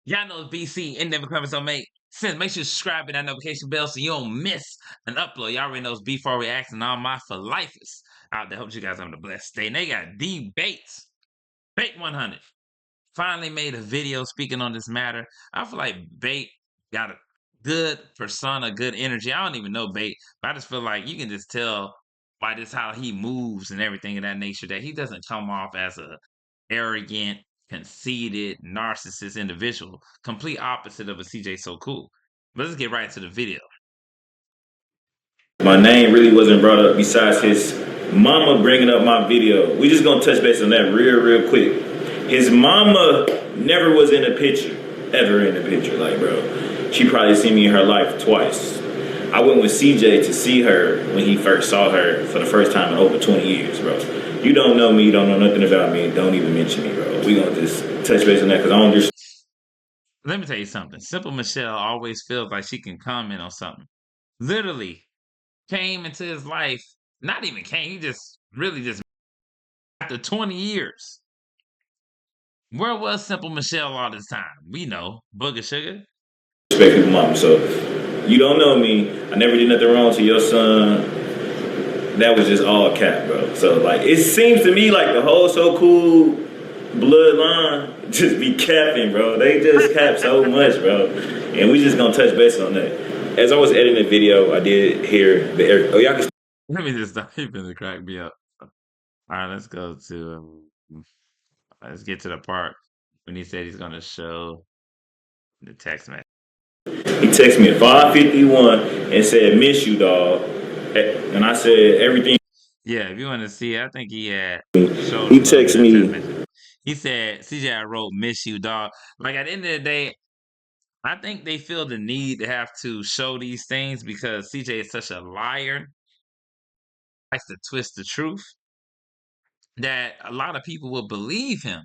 Y'all know BC and never coming so make sense. Make sure you subscribe and that notification bell so you don't miss an upload. Y'all already know it's B4 Reacts and all my for lifers out there. Hope you guys having a blessed day. And they got debates. Bait 100 finally made a video speaking on this matter. I feel like Bait got a good persona, good energy. I don't even know Bait, but I just feel like you can just tell by just how he moves and everything of that nature that he doesn't come off as a arrogant, conceited, narcissist individual. Complete opposite of a CJ So Cool. But let's get right to the video. My name really wasn't brought up besides his mama bringing up my video. We just gonna touch base on that real quick. His mama never was in the picture, ever in the picture. Like, bro, she probably seen me in her life twice. I went with CJ to see her when he first saw her for the first time in over 20 years, bro. You don't know me, you don't know nothing about me, don't even mention me, bro. We gonna just touch base on that because I don't just. Let me tell you something. Simple Michelle always feels like she can comment on something. Literally came into his life, not even came, he just really just after 20 years. Where was Simple Michelle all this time? We know, Booger Sugar. Respect people, mom. So you don't know me. I never did nothing wrong to your son. That was just all cap, bro. So like, it seems to me like the whole So Cool bloodline just be capping, bro. They just cap so much, bro. And we just gonna touch base on that. As I was editing the video, I did hear the air. Oh, y'all can. Let me just stop. You're gonna crack me up. All right, let's go to let's get to the part when he said he's gonna show the text message. He texted me at 5:51 and said, "Miss you, dog." And I said, "Everything." Yeah, if you want to see, I think he had showed He texted me. He said, CJ, I wrote, miss you, dog. Like, at the end of the day, I think they feel the need to have to show these things because CJ is such a liar, likes to twist the truth, that a lot of people will believe him.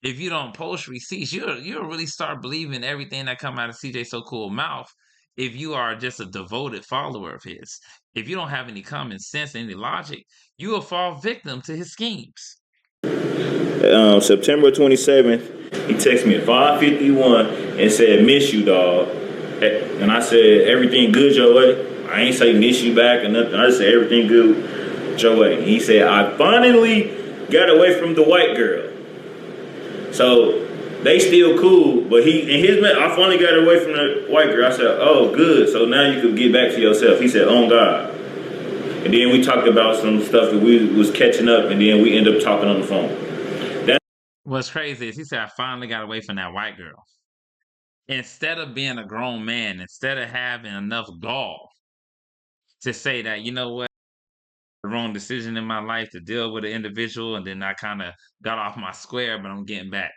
If you don't post receipts, you'll really start believing everything that come out of CJ So Cool mouth if you are just a devoted follower of his. If you don't have any common sense, any logic, you will fall victim to his schemes. September 27th, he texted me at 5:51 and said, "Miss you, dog." And I said, "Everything good, your way?" I ain't say miss you back or nothing. I just said everything good, your way. And he said, "I finally got away from the white girl." So they still cool, but I finally got away from the white girl. I said, "Oh, good. So now you could get back to yourself." He said, "On God." And then we talked about some stuff that we was catching up, and then we ended up talking on the phone. What's crazy is he said, I finally got away from that white girl. Instead of being a grown man, instead of having enough gall to say that, you know what, the wrong decision in my life to deal with an individual, and then I kind of got off my square, but I'm getting back.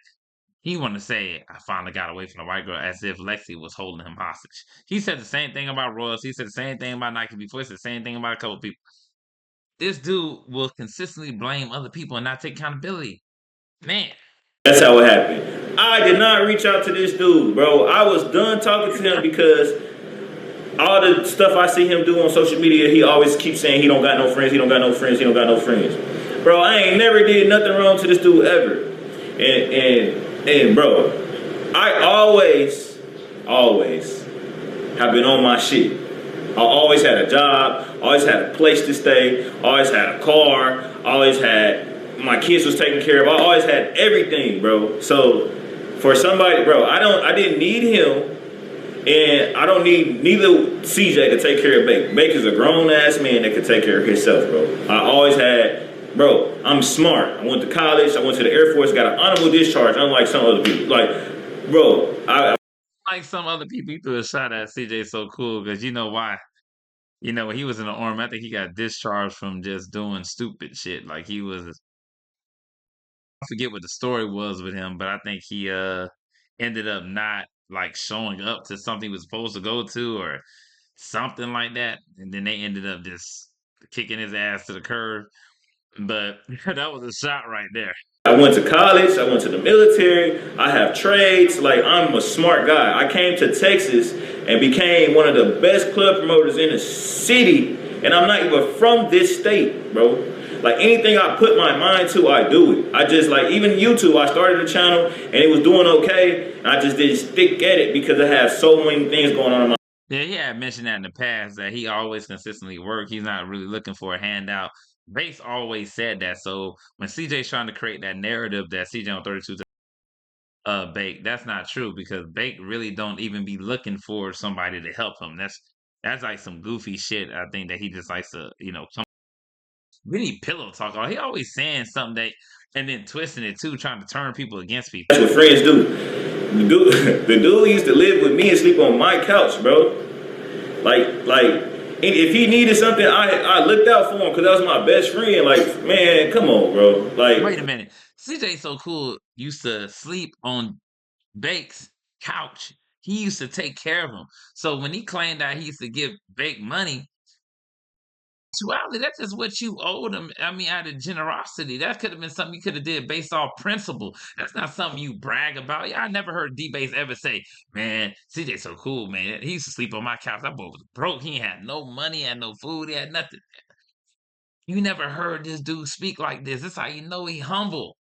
He want to say, I finally got away from the white girl as if Lexi was holding him hostage. He said the same thing about Royals. He said the same thing about Nike before. He said the same thing about a couple people. This dude will consistently blame other people and not take accountability. Man. That's how it happened. I did not reach out to this dude, bro. I was done talking to him because all the stuff I see him do on social media, he always keeps saying he don't got no friends, he don't got no friends, he don't got no friends. Bro, I ain't never did nothing wrong to this dude ever. And bro, I always have been on my shit. I always had a job, always had a place to stay, always had a car, always had my kids was taken care of. I always had everything, bro. So for somebody, bro, I didn't need him, and I don't need neither CJ to take care of Bake. Bake is a grown ass man that can take care of himself, bro. I always had, bro, I'm smart. I went to college, I went to the Air Force, got an honorable discharge, unlike some other people. Like, bro, like some other people, he threw a shot at CJ So Cool because you know why? You know, when he was in the army, I think he got discharged from just doing stupid shit. Like he was, I forget what the story was with him, but I think he ended up not like showing up to something he was supposed to go to or something like that. And then they ended up just kicking his ass to the curb. But that was a shot right there. I went to college, I went to the military, I have trades, like I'm a smart guy. I came to Texas and became one of the best club promoters in the city, and I'm not even from this state, bro. Like anything I put my mind to, I do it. I just like even YouTube. I started a channel and it was doing okay. And I just didn't stick at it because it has so many things going on in my. Yeah, he had mentioned that in the past that he always consistently work. He's not really looking for a handout. Bates always said that. So when CJ's trying to create that narrative that CJ on 32 Bake, that's not true because Bake really don't even be looking for somebody to help him. That's like some goofy shit. I think that he just likes to, come really pillow talk. He always saying something that and then twisting it too, trying to turn people against people. That's what friends do. The dude used to live with me and sleep on my couch, bro. Like, if he needed something, I looked out for him because that was my best friend. Like, man, come on, bro. Like, Wait a minute. CJ So Cool used to sleep on Bake's couch. He used to take care of him. So when he claimed that he used to give Bake money, actuality, that's just what you owed him. I mean, out of generosity. That could have been something you could have did based off principle. That's not something you brag about. Yeah, I never heard D-Base ever say, man, CJ So Cool, man. He used to sleep on my couch. That boy was broke. He had no money, had no food, he had nothing. You never heard this dude speak like this. That's how you know he humble.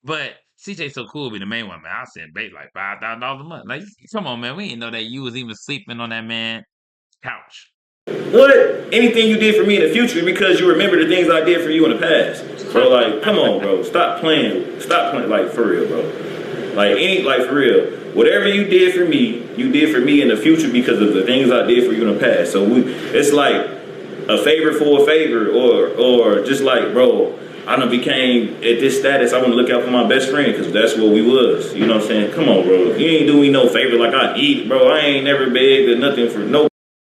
But CJ So Cool be the main one, man. I send Bake like $5,000 a month. Like, come on, man. We didn't know that you was even sleeping on that man's couch. what? Anything you did for me in the future because you remember the things I did for you in the past. Bro, like, come on, bro. Stop playing. Stop playing. Like, for real, bro. Like, for real. Whatever you did for me in the future because of the things I did for you in the past. So it's like a favor for a favor, or just like, bro, I done became at this status. I want to look out for my best friend because that's what we was. You know what I'm saying? Come on, bro. You ain't do me no favor like I eat, bro. I ain't never begged or nothing for no.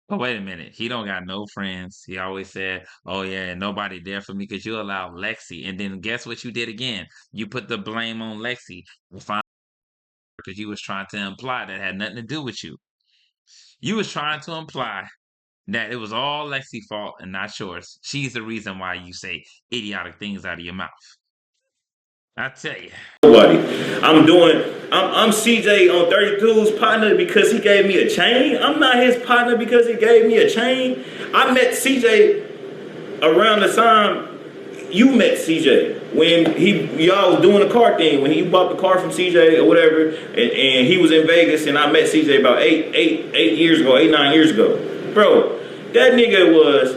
But wait a minute. He don't got no friends. He always said, oh, yeah, nobody there for me because you allowed Lexi. And then guess what you did again? You put the blame on Lexi because you was trying to imply that had nothing to do with you. You was trying to imply that it was all Lexi's fault and not yours. She's the reason why you say idiotic things out of your mouth. I tell you. Nobody. I'm CJ on 32's partner because he gave me a chain. I'm not his partner because he gave me a chain. I met CJ around the time you met CJ when y'all was doing the car thing, when he bought the car from CJ or whatever, and he was in Vegas and I met CJ about 8 years ago, 9 years ago. Bro, that nigga was,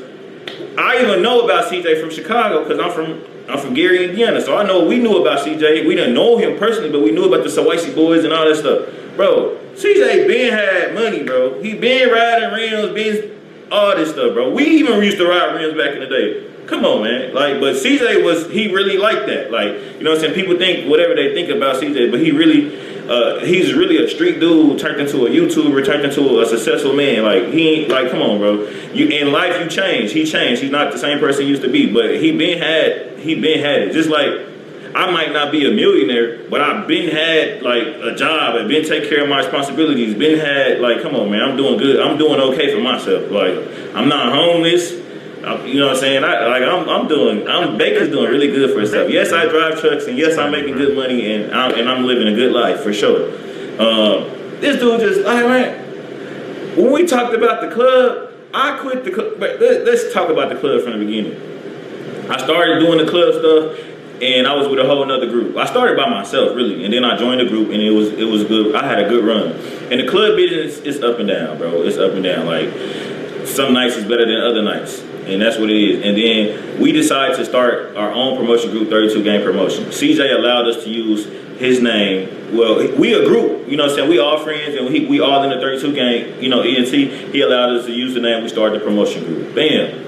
I even know about CJ from Chicago because I'm from Gary, Indiana, so I know we knew about CJ. We didn't know him personally, but we knew about the Sawaisi boys and all that stuff. Bro, CJ been had money, bro. He been riding rims, been all this stuff, bro. We even used to ride rims back in the day. Come on, man. Like, but CJ he really like that. Like, you know what I'm saying? People think whatever they think about CJ, but he's really a street dude turned into a YouTuber, turned into a successful man. Like, he ain't, like, come on, bro. In life, you change. He changed. He's not the same person he used to be, but he been had it. Just like, I might not be a millionaire, but I've been had, like, a job. I've been taking care of my responsibilities. Been had, like, come on, man. I'm doing good. I'm doing okay for myself. Like, I'm not homeless. You know what I'm saying? Baker's doing really good for himself. Yes, I drive trucks, and yes, I'm making good money, and I'm living a good life for sure. This dude just, like, man, when we talked about the club, I quit the club. Let's talk about the club from the beginning. I started doing the club stuff, and I was with a whole nother group. I started by myself, really, and then I joined the group, and it was good. I had a good run. And the club business is up and down, bro. It's up and down. Like, some nights is better than other nights. And that's what it is. And then we decided to start our own promotion group, 32 Game Promotion. CJ allowed us to use his name. Well, we a group, you know what I'm saying? We all friends, and we all in the 32 Game, you know, ENT. He allowed us to use the name. We started the promotion group. Bam.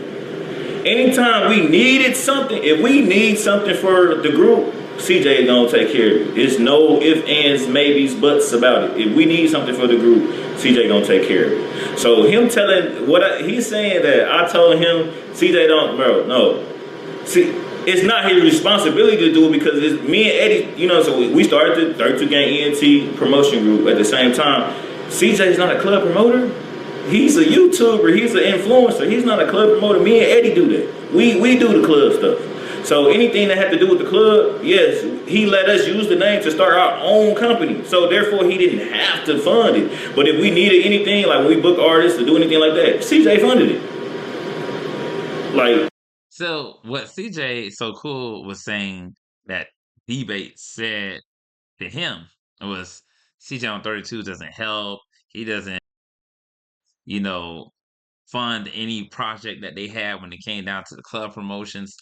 Anytime we needed something, if we need something for the group, CJ is gonna take care of it. There's no ifs, ands, maybes, buts about it. If we need something for the group, CJ gonna take care of it. So him telling he's saying that I told him, CJ don't, bro, no. See, it's not his responsibility to do it because it's me and Eddie, you know, so we started the 32 Gang ENT promotion group at the same time. CJ's not a club promoter. He's a YouTuber, he's an influencer, he's not a club promoter. Me and Eddie do that. We do the club stuff. So anything that had to do with the club, yes, he let us use the name to start our own company. So therefore, he didn't have to fund it. But if we needed anything, like when we book artists to do anything like that, CJ funded it. Like, So what CJ So Cool was saying that debate said to him was CJ on 32 doesn't help. He doesn't, you know, fund any project that they had when it came down to the club promotions.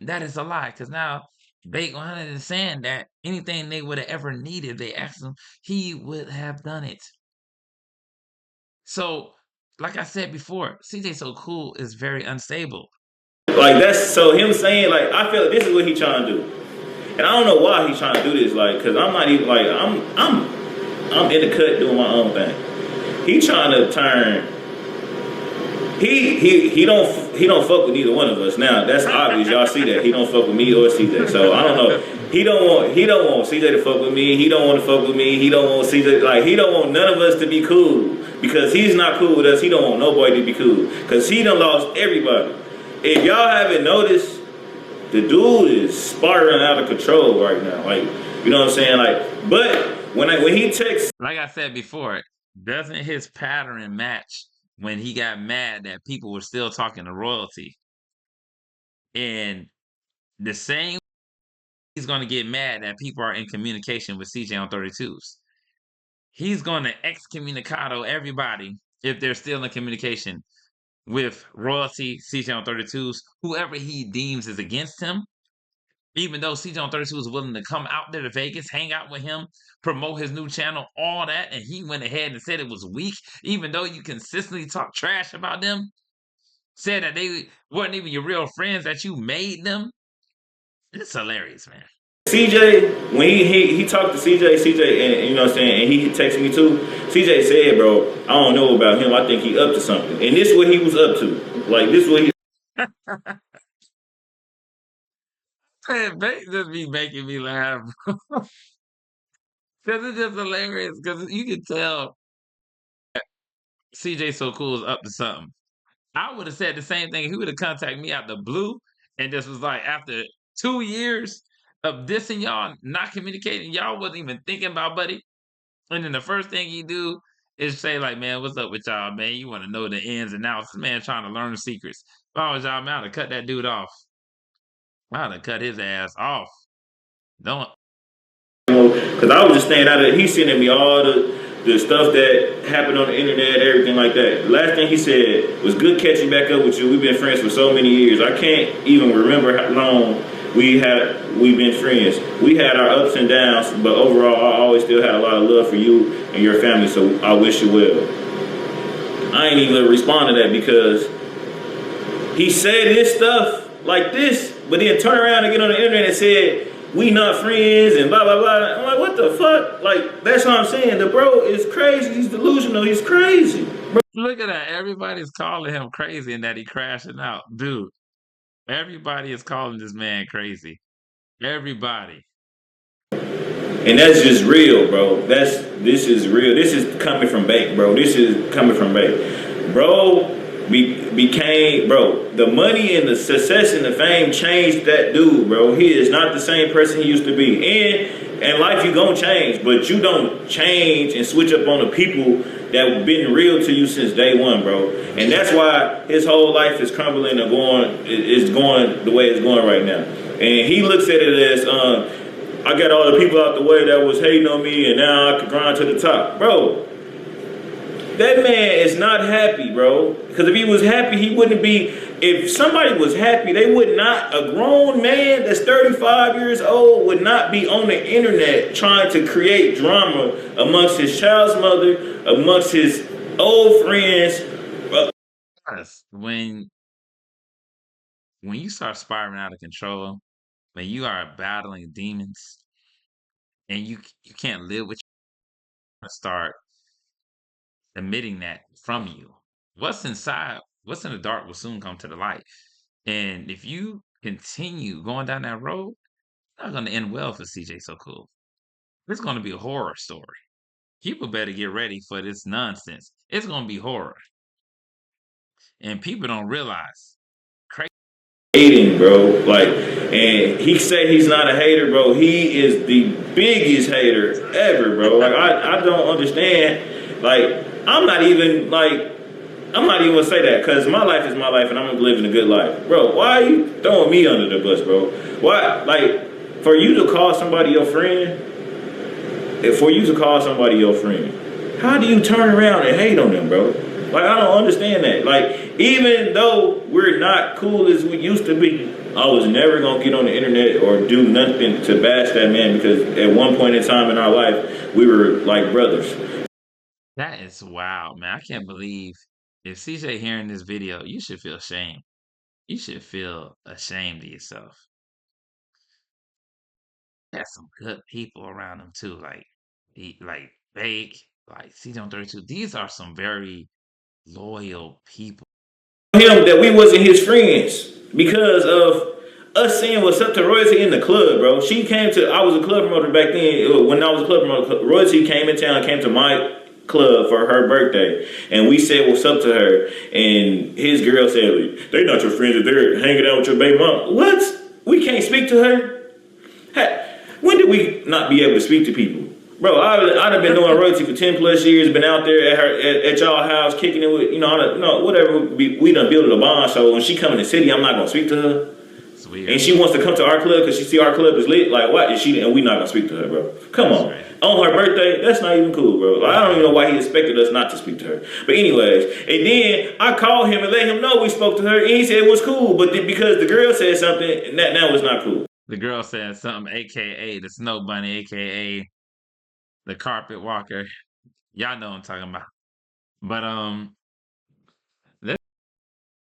That is a lie, because now Bake 100 is saying that anything they would have ever needed, they asked him, he would have done it. So, like I said before, CJ So Cool is very unstable. Like that's so him saying like I feel like this is what he trying to do, and I don't know why he's trying to do this. Like, cause I'm not even like I'm in the cut doing my own thing. He trying to turn. He don't fuck with neither one of us. Now that's obvious. Y'all see that he don't fuck with me or CJ. So I don't know. He don't want CJ to fuck with me. He don't want to fuck with me. He don't want CJ like he don't want none of us to be cool because he's not cool with us. He don't want nobody to be cool because he done lost everybody. If y'all haven't noticed, the dude is spiraling out of control right now. Like, you know what I'm saying? Like, but when he texts, Like I said before, doesn't his pattern match when he got mad that people were still talking to royalty? And the same he's going to get mad that people are in communication with CJ on 32s. He's going to excommunicado everybody if they're still in communication with royalty, CJ on 32s, whoever he deems is against him. Even though CJ on 32 was willing to come out there to Vegas, hang out with him, promote his new channel, all that, and he went ahead and said it was weak, even though you consistently talk trash about them, said that they weren't even your real friends, that you made them. It's hilarious, man. CJ, when he talked to CJ, and you know what I'm saying, and he texted me too. CJ said, bro, I don't know about him. I think he up to something. And this is what he was up to. Like, this is what he. Man, they just be making me laugh. Because it's just hilarious. Because you can tell CJ So Cool is up to something. I would have said the same thing. He would have contacted me out the blue and just was like, after 2 years of dissing y'all, not communicating, y'all wasn't even thinking about buddy. And then the first thing he do is say, like, man, what's up with y'all, man? You want to know the ins and outs. Man, trying to learn secrets. If I was y'all, man, I'd have cut that dude off. I'd have cut his ass off. Don't. Because I was just staying out of it. He's sending me all the stuff that happened on the internet, everything like that. The last thing he said was good catching back up with you. We've been friends for so many years. I can't even remember how long we've been friends. We had our ups and downs, but overall, I always still had a lot of love for you and your family. So I wish you well. I ain't even respond to that because he said this stuff like this, but then turn around and get on the internet and said, we not friends and blah, blah, blah. I'm like, what the fuck? Like, that's what I'm saying. The bro is crazy. He's delusional. He's crazy. Bro. Look at that. Everybody's calling him crazy and that he crashing out. Dude, everybody is calling this man crazy. Everybody. And that's just real, bro. This is real. This is coming from Bake, bro. This is coming from Bake. Bro became, bro, the money and the success and the fame changed that dude, bro. He is not the same person he used to be. And life, you gonna change, but you don't change and switch up on the people that have been real to you since day one, bro. And that's why his whole life is crumbling and going the way it's going right now. And he looks at it as, I got all the people out the way that was hating on me, and now I can grind to the top, bro. That man is not happy, bro. Because if he was happy, he wouldn't be. If somebody was happy, they would not. A grown man that's 35 years old would not be on the internet trying to create drama amongst his child's mother, amongst his old friends. Yes, when you start spiraling out of control, when you are battling demons, and you can't live with you, start emitting that from you. What's inside, what's in the dark will soon come to the light. And if you continue going down that road, it's not going to end well for CJ So Cool. It's going to be a horror story. People better get ready for this nonsense. It's going to be horror. And people don't realize. Hating, bro. Like, and he say he's not a hater, bro. He is the biggest hater ever, bro. Like, I don't understand. Like, I'm not even like I'm not even gonna say that because my life is my life and I'm living a good life, bro. Why are you throwing me under the bus, bro? Why, like, for you to call somebody your friend, for you to call somebody your friend, how do you turn around and hate on them, bro? Like, I don't understand that. Like, even though we're not cool as we used to be, I was never gonna get on the internet or do nothing to bash that man because at one point in time in our life, we were like brothers. That is wild, man. I can't believe if CJ hearing this video, you should feel shame. You should feel ashamed of yourself. Got some good people around him too, like like Bake, like CJ on 32. These are some very loyal people. Him that we wasn't his friends because of us saying what's up to Royalty in the club, bro. She came to, I was a club promoter back then. When I was a club promoter, Royalty came in town, came to my club for her birthday, and we said what's up to her. And his girl said, "They not your friends if they're hanging out with your baby mom." What? We can't speak to her? When did we not be able to speak to people? Bro, I'd have been doing Royalty for 10 plus years, been out there at y'all house kicking it with, whatever. We done built a bond, so when she come in the city, I'm not going to speak to her. It's weird. And she wants to come to our club because she see our club is lit. Like, what? And we not going to speak to her, bro. Come That's on. right. On her birthday, that's not even cool, bro. Like, I don't even know why he expected us not to speak to her. But anyways, and then I called him and let him know we spoke to her, and he said it was cool. But because the girl said something, that was not cool. The girl said something, aka the snow bunny, aka the carpet walker. Y'all know what I'm talking about. But let's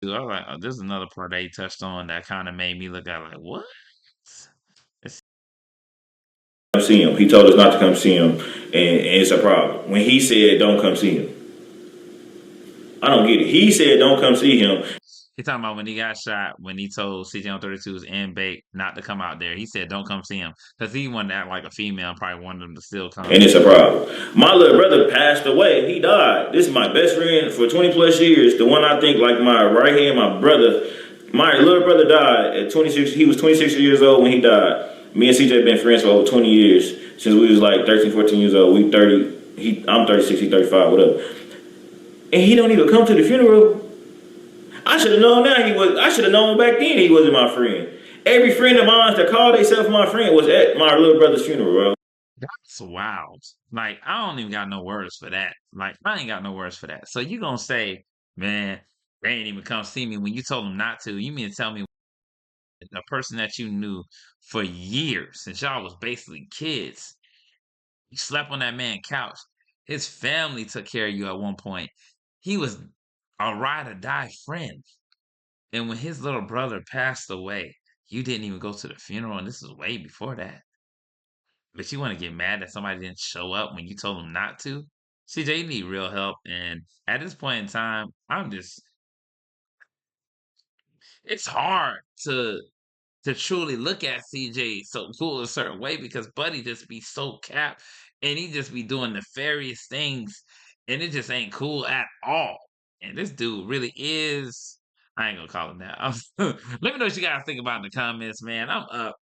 I was like, oh, this is another part that he touched on that kind of made me look at like, what? It's, Come see him. He told us not to come see him, and it's a problem. When he said don't come see him, I don't get it. He said don't come see him, he talking about when he got shot, when he told CJ on 32's and Bake not to come out there. He said don't come see him because he wanted to act like a female and probably wanted them to still come. and it's a problem. My little brother passed away. He died. This is my best friend for 20 plus years. The one I think like my right hand, my brother. My little brother died at 26. He was 26 years old when he died. Me and CJ been friends for over 20 years since we was like 13, 14 years old. We 30. I'm 36. He 35. Whatever. And he don't even come to the funeral. I should have known now he was. I should have known back then he wasn't my friend. Every friend of mine that called themselves my friend was at my little brother's funeral, bro. That's wild. Like, I don't even got no words for that. Like, I ain't got no words for that. So you gonna say, man, they ain't even come see me when you told them not to. You mean to tell me a person that you knew for years, since y'all was basically kids, you slept on that man's couch. His family took care of you at one point. He was a ride or die friend. And when his little brother passed away, you didn't even go to the funeral, and this is way before that. But you want to get mad that somebody didn't show up when you told them not to? CJ, you need real help. And at this point in time, it's hard to truly look at CJ so cool a certain way because Buddy just be so capped and he just be doing nefarious things and it just ain't cool at all. And this dude really is. I ain't gonna call him that. Let me know what you guys think about in the comments, man. I'm up.